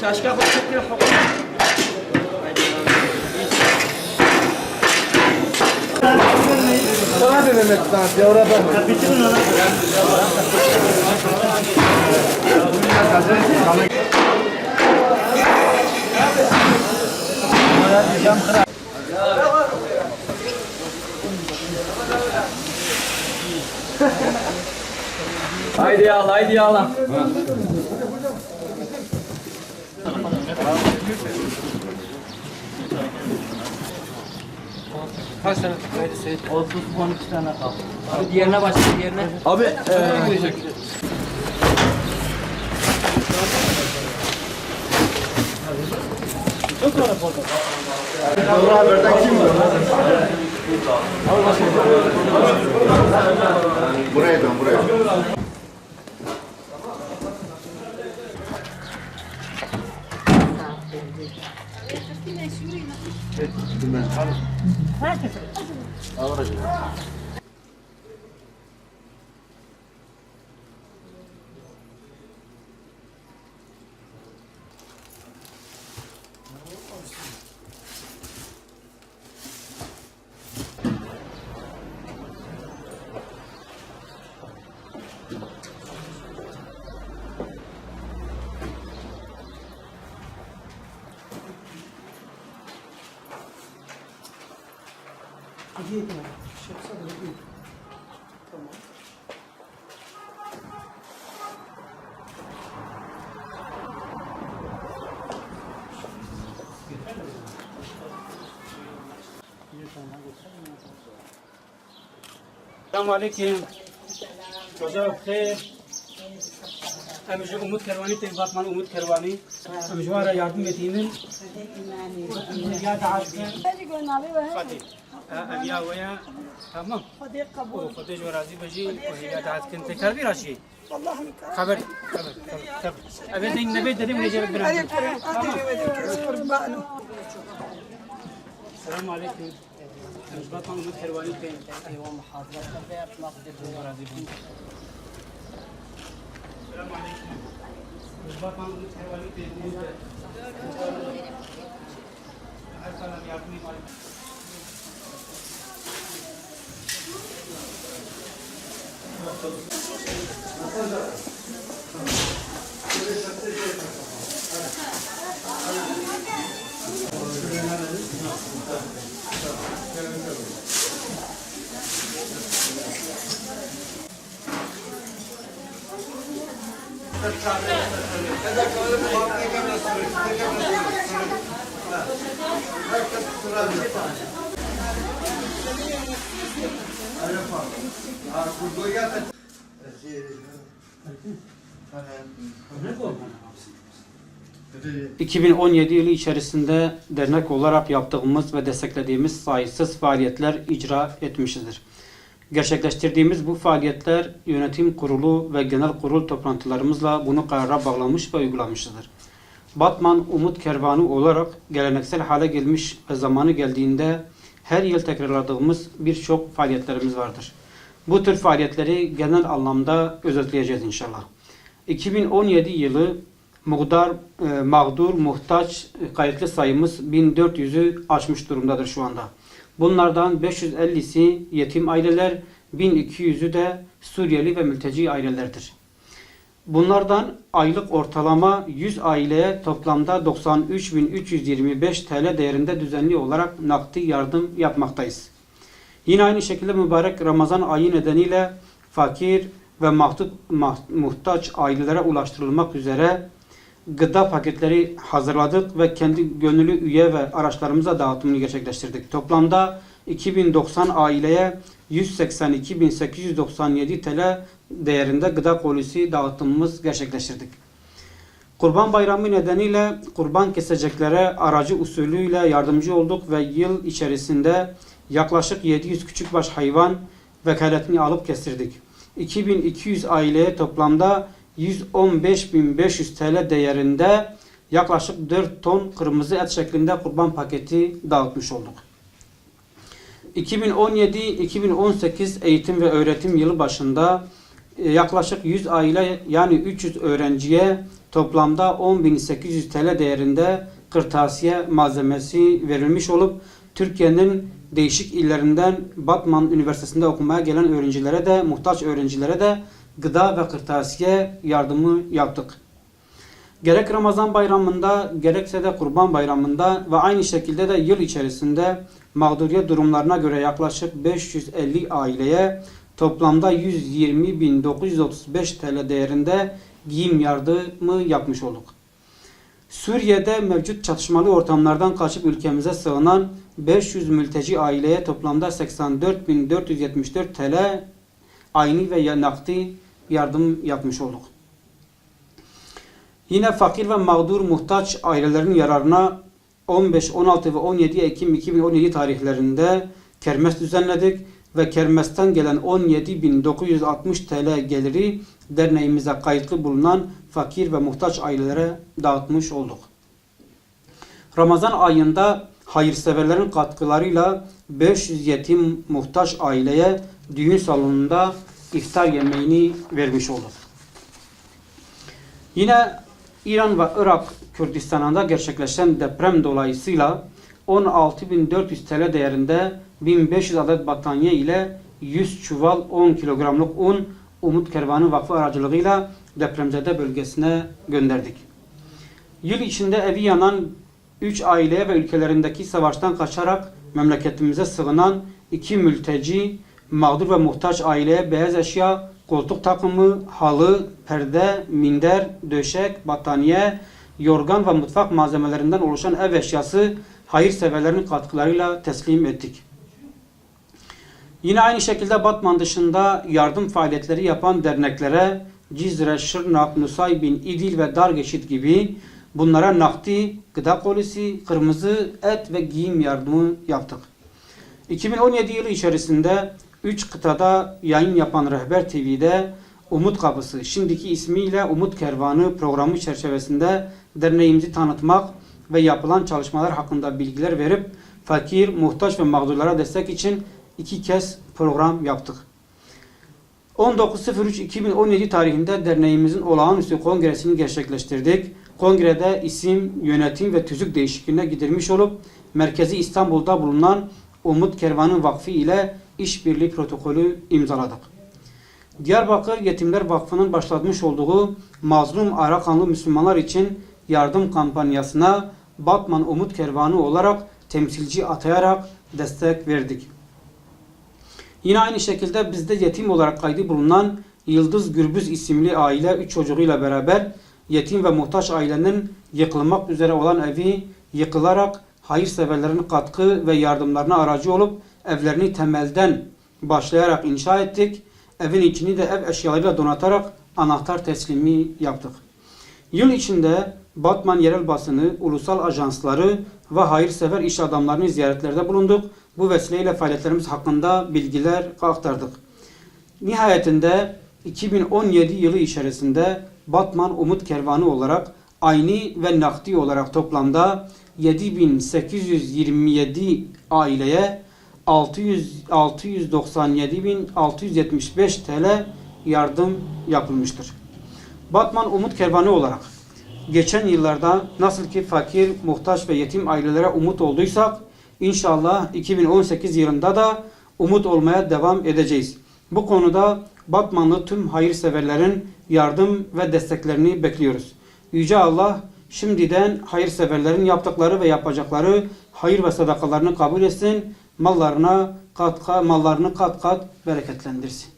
Şaşka bu çekiyor. Sana ne demek sanat ya orada mı? Bitirin ona. Haydi ya Allah, haydi ya Allah. Kaç tane? Haydi Seyit. 12 tane kaldı. Abi diğerine başla, diğerine. Abi Doğru haberden kim var? Buraya dön, buraya. Selamun Aleyküm. Çocuğa bxeyr. Emci Umut Kervani, Batman Umut Kervani. Emcivara yardım ettiğinin. Ya da artık. Fatih. Ya veya tamam. Fatih ve razı beci. Ya da artık tekrar bir aşı. Haber. Evet, ne dedim ne cevap verdim. Selamun Aleyküm. Batman Umut Kervani. Selamun Aleyküm. Batman Umut Kervani. Her zaman yardım edin. ...2017 yılı içerisinde dernek olarak yaptığımız ve desteklediğimiz sayısız faaliyetler icra etmişizdir. Gerçekleştirdiğimiz bu faaliyetler yönetim kurulu ve genel kurul toplantılarımızla bunu karara bağlamış ve uygulamışızdır. Batman Umut Kervanı olarak geleneksel hale gelmiş ve zamanı geldiğinde her yıl tekrarladığımız birçok faaliyetlerimiz vardır. Bu tür faaliyetleri genel anlamda özetleyeceğiz inşallah. 2017 yılı mağdur, muhtaç kayıtlı sayımız 1400'ü aşmış durumdadır şu anda. Bunlardan 550'si yetim aileler, 1200'ü de Suriyeli ve mülteci ailelerdir. Bunlardan aylık ortalama 100 aileye toplamda 93.325 TL değerinde düzenli olarak nakdi yardım yapmaktayız. Yine aynı şekilde mübarek Ramazan ayı nedeniyle fakir ve muhtaç ailelere ulaştırılmak üzere gıda paketleri hazırladık ve kendi gönüllü üye ve araçlarımıza dağıtımını gerçekleştirdik. Toplamda 2090 aileye 182.897 TL değerinde gıda kolisi dağıtımımız gerçekleştirdik. Kurban Bayramı nedeniyle kurban keseceklere aracı usulüyle yardımcı olduk ve yıl içerisinde yaklaşık 700 küçükbaş hayvan vekaletini alıp kestirdik. 2200 aileye toplamda 115.500 TL değerinde yaklaşık 4 ton kırmızı et şeklinde kurban paketi dağıtmış olduk. 2017-2018 eğitim ve öğretim yılı başında yaklaşık 100 aile yani 300 öğrenciye toplamda 10.800 TL değerinde kırtasiye malzemesi verilmiş olup Türkiye'nin değişik illerinden Batman Üniversitesi'nde okumaya gelen öğrencilere de, muhtaç öğrencilere de gıda ve kırtasiye yardımı yaptık. Gerek Ramazan bayramında gerekse de Kurban bayramında ve aynı şekilde de yıl içerisinde mağduriyet durumlarına göre yaklaşık 550 aileye toplamda 120.935 TL değerinde giyim yardımı yapmış olduk. Suriye'de mevcut çatışmalı ortamlardan kaçıp ülkemize sığınan 500 mülteci aileye toplamda 84.474 TL ayni ve nakdi yardım yapmış olduk. Yine fakir ve mağdur muhtaç ailelerin yararına 15, 16 ve 17 Ekim 2017 tarihlerinde kermes düzenledik ve kermesten gelen 17.960 TL geliri derneğimize kayıtlı bulunan fakir ve muhtaç ailelere dağıtmış olduk. Ramazan ayında hayırseverlerin katkılarıyla 500 yetim muhtaç aileye düğün salonunda iftar yemeğini vermiş olduk. Yine İran ve Irak Kürdistan'da gerçekleşen deprem dolayısıyla 16.400 TL değerinde 1500 adet battaniye ile 100 çuval 10 kilogramlık un Umut Kervanı Vakfı aracılığıyla depremzede bölgesine gönderdik. Yıl içinde evi yanan 3 aileye ve ülkelerindeki savaştan kaçarak memleketimize sığınan 2 mülteci, mağdur ve muhtaç aileye beyaz eşya, koltuk takımı, halı, perde, minder, döşek, battaniye, yorgan ve mutfak malzemelerinden oluşan ev eşyası hayırseverlerin katkılarıyla teslim ettik. Yine aynı şekilde Batman dışında yardım faaliyetleri yapan derneklere Cizre, Şırnak, Nusaybin, İdil ve Dargeşit gibi bunlara nakdi, gıda kolisi, kırmızı et ve giyim yardımı yaptık. 2017 yılı içerisinde 3 kıtada yayın yapan Rehber TV'de Umut Kapısı, şimdiki ismiyle Umut Kervanı programı çerçevesinde derneğimizi tanıtmak ve yapılan çalışmalar hakkında bilgiler verip fakir, muhtaç ve mağdurlara destek için 2 kez program yaptık. 19.03.2017 tarihinde derneğimizin olağanüstü kongresini gerçekleştirdik. Kongrede isim, yönetim ve tüzük değişikliğine gidilmiş olup merkezi İstanbul'da bulunan Umut Kervanı Vakfı ile işbirliği protokolü imzaladık. Diyarbakır Yetimler Vakfı'nın başlatmış olduğu mazlum Arakanlı Müslümanlar için yardım kampanyasına Batman Umut Kervanı olarak temsilci atayarak destek verdik. Yine aynı şekilde bizde yetim olarak kaydı bulunan Yıldız Gürbüz isimli aile 3 çocuğuyla beraber yetim ve muhtaç ailenin yıkılmak üzere olan evi yıkılarak hayırseverlerin katkı ve yardımlarına aracı olup evlerini temelden başlayarak inşa ettik. Evin içini de ev eşyalarıyla donatarak anahtar teslimi yaptık. Yıl içinde Batman yerel basını, ulusal ajansları ve hayırsever iş adamlarını ziyaretlerde bulunduk. Bu vesileyle faaliyetlerimiz hakkında bilgiler aktardık. Nihayetinde 2017 yılı içerisinde Batman Umut Kervanı olarak ayni ve nakdi olarak toplamda 7.827 aileye 697.675 TL yardım yapılmıştır. Batman Umut Kervanı olarak geçen yıllarda nasıl ki fakir, muhtaç ve yetim ailelere umut olduysak inşallah 2018 yılında da umut olmaya devam edeceğiz. Bu konuda Batmanlı tüm hayırseverlerin yardım ve desteklerini bekliyoruz. Yüce Allah şimdiden hayırseverlerin yaptıkları ve yapacakları hayır ve sadakalarını kabul etsin. Mallarını kat kat bereketlendirsin.